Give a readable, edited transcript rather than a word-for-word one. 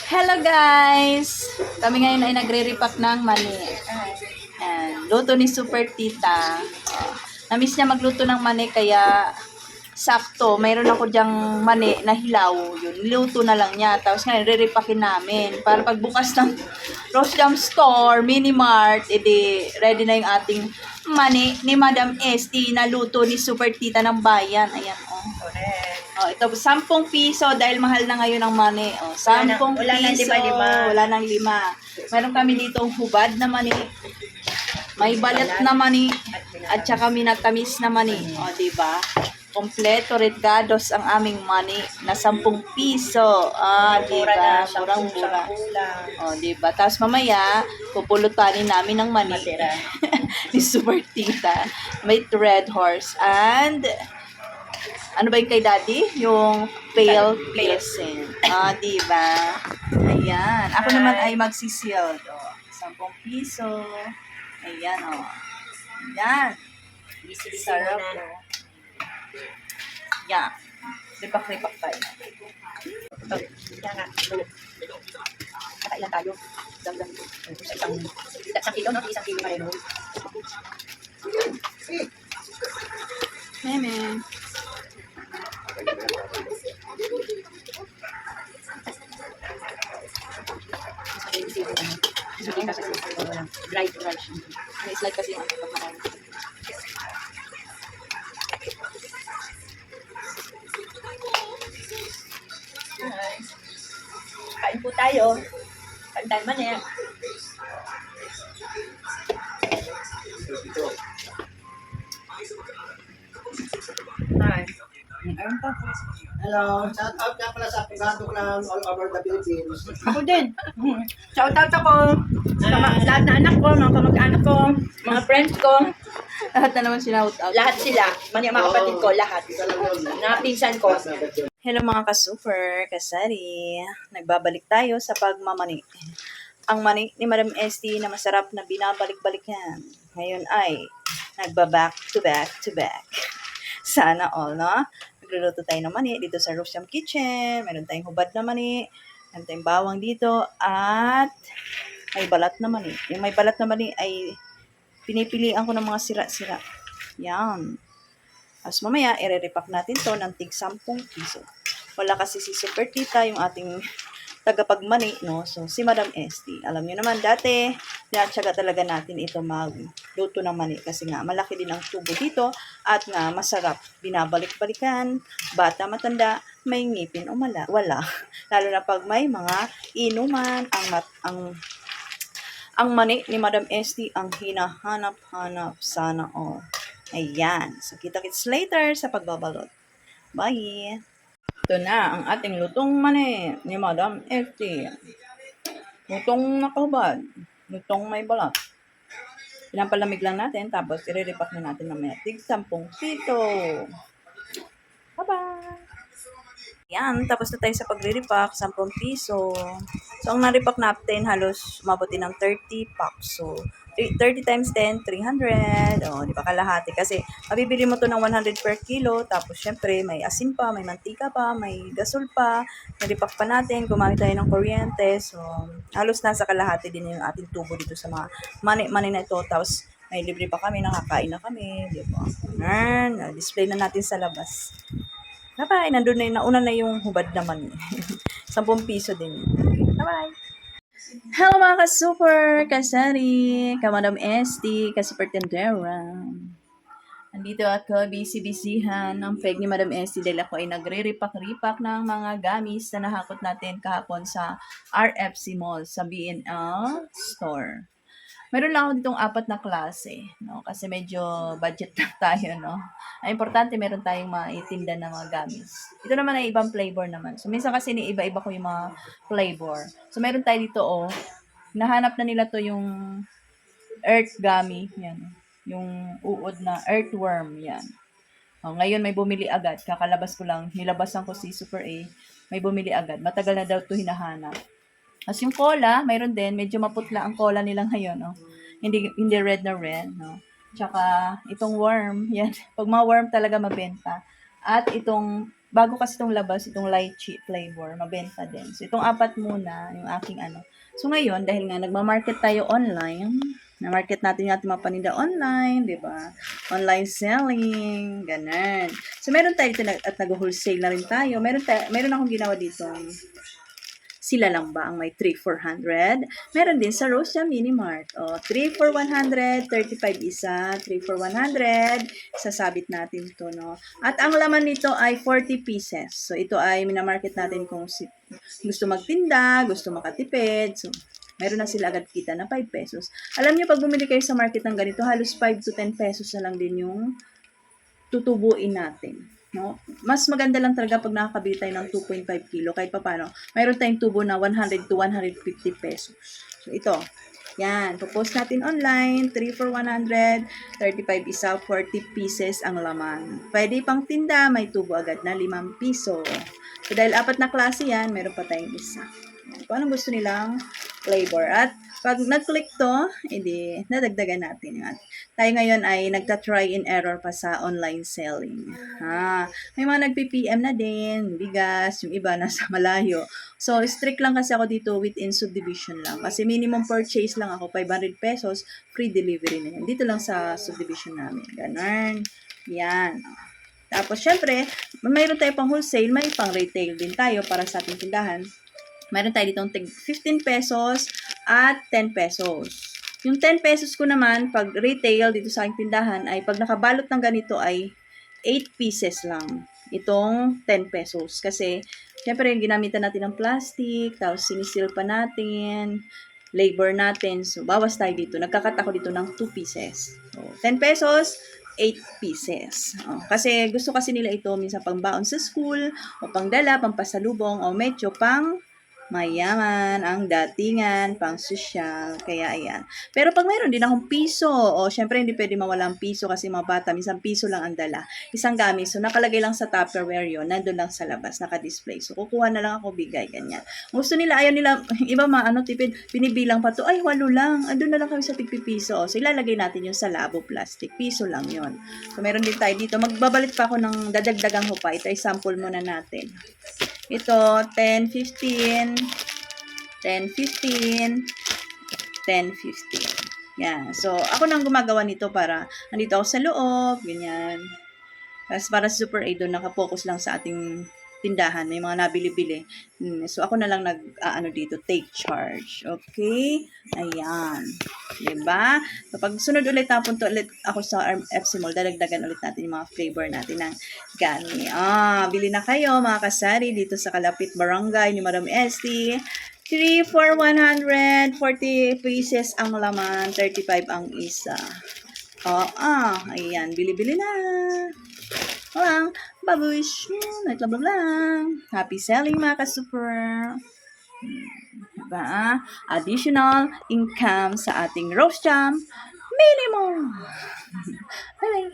Hello guys! Kami ngayon ay nagre-repack ng mani. Ayan, luto ni Super Tita. Na-miss niya magluto ng mani kaya sakto. Mayroon ako dyang mani na hilaw. Yun, niluto na lang niya. Tapos ngayon, re-repackin namin. Para pagbukas ng Rose Jam Store, Mini Mart, edi ready na yung ating mani ni Madam Esti na luto ni Super Tita ng bayan. Ayan, oh. Oh, ito 10 piso dahil mahal na ngayon ang money. Oh, 10 wala nang piso. lima-lima. Wala nang 5. Meron kami dito hubad na mani. May balat na mani at saka minatamis na mani. Oh, di ba? Kompleto regados ang aming mani na 10 piso. Ah, di ba? Murang-mura. Oh, di ba? Tapos mamaya pupulutanin namin ng mani. Ni Super Tita. May red horse and ano ba yung kay daddy? Yung pale pilsen. Ah, diba? Ayan. Ako naman ay magsisealed. Oh, 10 piso. Ayan, oh. Ayan. Sarap, oh. Ayan. Ripak-ripak tayo. Kaya nga, nakailan tayo. Isang kilo, no? Isang kilo pa rin. Meme. Dried rice. May slide kasi yung ano pagkakaroon. Kain po tayo. Kain tayo man eh. Ay. Hello, shout out nga pala sa paghatok ng all over the Philippines. Ako din. Shout out ako sa lahat na anak ko, mga kamag-anak ko, mga friends ko. Lahat na naman sinout out. Lahat sila. Mani mga kapatid ko, lahat. Isa lang yun. Mga pinsan ko. Hello mga ka-super, kasari. Nagbabalik tayo sa pagmamani. Ang mani ni Madam Esti na masarap na binabalik-balikan. Ngayon ay nagba-back to back to back. Sana all, no? Nagluluto tayo ng mani dito sa Rose Jam Kitchen. Meron tayong hubad na mani. Meron tayong bawang dito. At may balat na mani. Yung may balat na mani ay pinipilian ko ng mga sira-sira. Yan. Tapos mamaya, i-repack natin to ng tig 10 piso. Wala kasi si Super Tita, yung ating tagapagmani, no? So, si Madam Esti. Alam niyo naman, dati, tinatsaga talaga natin ito magluto ng mani. Kasi nga, malaki din ang tubo dito at nga, masarap. Binabalik-balikan, bata, matanda, may ngipin o wala. Lalo na pag may mga inuman, ang mani ni Madam Esti ang hinahanap-hanap sana all. Ayan. So, kita-kits later sa pagbabalot. Bye! Ito na ang ating lutong mani ni Madam Esti. Lutong nakahubad. Lutong may balat. Pinapalamig lang natin, tapos i-repack na natin mamaya. Tig 10 piso. Bye-bye! Yan, tapos na tayo sa pagre-repack, 10 piso. So, ang na-repack natin, halos umabot din ng 30 packs. So, 30 times 10, 300. O, di ba kalahati? Kasi, mabibili mo to ng 100 per kilo. Tapos, syempre, may asin pa, may mantika pa, may gasol pa. Na-repack pa natin, gumamit tayo ng kuryente. So, halos nasa kalahati din yung ating tubo dito sa mga money na ito. Tapos, may libre pa kami, nakakain na kami. Di ba? Display na natin sa labas. Bye-bye. Nandun na, nauna na yung hubad naman. 10 piso din. Bye-bye. Hello mga ka-super, kasari, ka-Madam Esti, ka-Super Tendera. Nandito ako, busy-busyhan ng peg ni Madam Esti dahil ako ay nagre-repack-repack ng mga gamis na nahakot natin kahapon sa RFC Mall, sa BNL Store. Meron lang ako ditong 4 na klase, no? Kasi medyo budget lang tayo, no? Ang importante, meron tayong maitinda na mga gamis. Ito naman ay ibang flavor naman. So, minsan kasi iba-iba ko yung mga flavor. So, meron tayo dito, oh. Nahanap na nila to yung earth gummy, yan. Yung uod na earthworm, yan. Oh, ngayon may bumili agad. Kakalabas ko lang, nilabasan ko si Super A. May bumili agad. Matagal na daw to hinahanap. As yung cola, mayroon din, medyo maputla ang cola nila ngayon, no? Hindi red na red, no? Tsaka itong worm, yan. Pag mga worm talaga mabenta. At itong bago kasi itong labas, itong lychee flavor, mabenta din. So, itong 4 muna, yung aking ano. So, ngayon, dahil nga nagmamarket tayo online, na-market natin yung ating mga paninda online, di ba? Online selling, ganun. So, meron tayo dito at nag-wholesale na rin tayo. Meron akong ginawa dito. Sila lang ba ang may 3 for 100? Meron din sa Rosia Mini Mart. O, 3 for 100, 35 isa, 3 for 100. Sasabit natin to, no? At ang laman nito ay 40 pieces. So, ito ay minamarket natin kung gusto magtinda, gusto makatipid. So, meron na sila agad kita na 5 pesos. Alam niyo, pag bumili kayo sa market ng ganito, halos 5 to 10 pesos na lang din yung tutubuin natin. No? Mas maganda lang talaga pag nakakabili tayo ng 2.5 kilo kahit pa paano. Mayroon tayong tubo na 100 to 150 pesos. So, ito. Yan. Popost natin online. 3 for 100. 35 isa. 40 pieces ang laman. Pwede pang tinda. May tubo agad na 5 piso. So, dahil 4 na klase yan, meron pa tayong isa. Kung anong gusto nilang flavor. At pag nag-click to, edi nadagdagan natin yan. Tayo ngayon ay nagta-try and error pa sa online selling. May mga nag-PPM na din, bigas, yung iba nasa malayo. So, strict lang kasi ako dito within subdivision lang. Kasi minimum purchase lang ako, 500 pesos, free delivery na yan. Dito lang sa subdivision namin. Ganun. Yan. Tapos, syempre, mayroon tayo pang wholesale, may pang retail din tayo para sa ating tindahan. Mayroon tayo ditong 15 pesos at 10 pesos. Yung 10 pesos ko naman, pag retail dito sa aking tindahan, ay pag nakabalot ng ganito ay 8 pieces lang. Itong 10 pesos. Kasi, syempre, ginamitan natin ng plastic, tapos sinisil pa natin, labor natin. So, bawas tayo dito. Nagkakat ako dito ng 2 pieces. So, 10 pesos, 8 pieces. Kasi gusto kasi nila ito minsan pang baon sa school, o pang dala, pang pasalubong, o medyo pang mayaman, ang datingan, pang sosyal, kaya ayan. Pero pag mayroon din akong piso, o syempre hindi pwede mawala ang piso kasi mga bata, minsan piso lang ang dala. Isang gamit, so nakalagay lang sa Tupperware yun, nandun lang sa labas, naka-display. So kukuha na lang ako, bigay, ganyan. Gusto nila, ayaw nila, iba tipid, binibilang pa to, ay 8 lang, andun na lang kami sa tigpipiso. So ilalagay natin yun sa labo plastic, piso lang yun. So meron din tayo dito, magbabalit pa ako ng dadagdagang hupa, ito ay sample muna natin. Ito, 10, 15, 10, 15, 10, 15. Yan. So, ako nang gumagawa nito para nandito ako sa loob, ganyan. Tapos para super aid doon, nakapokus lang sa ating tindahan. May mga nabili-bili. So, ako na lang dito, take charge. Okay? Ayan. Diba? So, pag sunod ulit, napunto ulit ako sa FC Mall, dadagdagan ulit natin yung mga flavor natin ng gani. Bili na kayo, mga kasari, dito sa Kalapit Barangay ni Madam Esty. 3 for 100, 40 pieces ang laman, 35 ang isa. Ayan, bili-bili na. Lang, babush, naglablab lang. Happy selling, mga ka-super. Diba? Additional income sa ating roast jam. Minimum. Bye-bye.